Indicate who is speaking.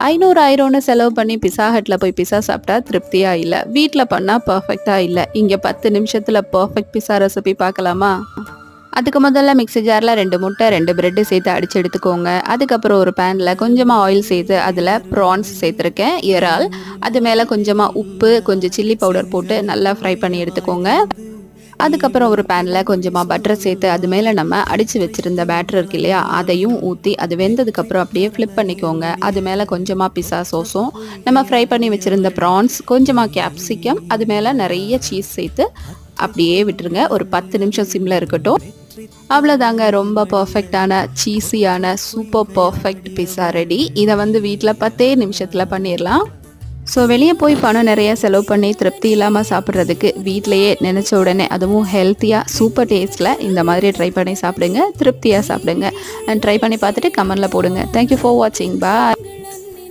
Speaker 1: 500 1000ன்னு செலவு பண்ணி பிஸா ஹட்ல போய் பிஸா சாப்பிட்டா திருப்தியா இல்ல. வீட்ல பண்ணா பெர்ஃபெக்ட்டா இல்ல. இங்க 10 நிமிஷத்துல பெர்ஃபெக்ட் பிஸா ரெசிபி பார்க்கலாமா? அதுக்கு முதல்ல மிக்ஸி ஜார்ல 2 முட்டை, 2 பிரெட் சேர்த்து அடிச்சு எடுத்துக்கோங்க. அதுக்கப்புறம் ஒரு பேன்ல கொஞ்சமா ஆயில் சேர்த்து அதுல ப்ரான்ஸ் சேர்த்துருக்கேன், இறால். அது மேல கொஞ்சமா உப்பு, கொஞ்சம் சில்லி பவுடர் போட்டு நல்லா ஃப்ரை பண்ணி எடுத்துக்கோங்க. அதுக்கப்புறம் ஒரு பேன்ல கொஞ்சமா பட்டர் சேர்த்து அது மேல நம்ம அடிச்சு வச்சிருந்த பேட்டர் இருக்கு இல்லையா, அதையும் ஊத்தி அது வெந்ததுக்கப்புறம் அப்படியே ஃப்ளிப் பண்ணிக்கோங்க. அது மேல கொஞ்சமா பிஸா சாஸும், நம்ம ஃப்ரை பண்ணி வச்சிருந்த ப்ரான்ஸ், கொஞ்சமா கேப்சிகம், அது மேல நிறைய சீஸ் சேர்த்து அப்படியே விட்டுருங்க. ஒரு 10 நிமிஷம் சிம்ல இருக்கட்டும். அவ்வளோதாங்க, ரொம்ப பர்ஃபெக்டான சீஸியான சூப்பர் பர்ஃபெக்ட் பிஸா ரெடி. இதை வந்து வீட்டில் 10 நிமிஷத்தில் பண்ணிடலாம். ஸோ வெளியே போய் பணம் நிறைய செலவு பண்ணி திருப்தி இல்லாமல் சாப்பிட்றதுக்கு வீட்டிலையே நினச்ச உடனே, அதுவும் ஹெல்த்தியாக சூப்பர் டேஸ்ட்டில் இந்த மாதிரி ட்ரை பண்ணி சாப்பிடுங்க. திருப்தியாக சாப்பிடுங்க. அண்ட் ட்ரை பண்ணி பார்த்துட்டு கமெண்டில் போடுங்க. தேங்க்யூ ஃபார் வாட்சிங். பாய்.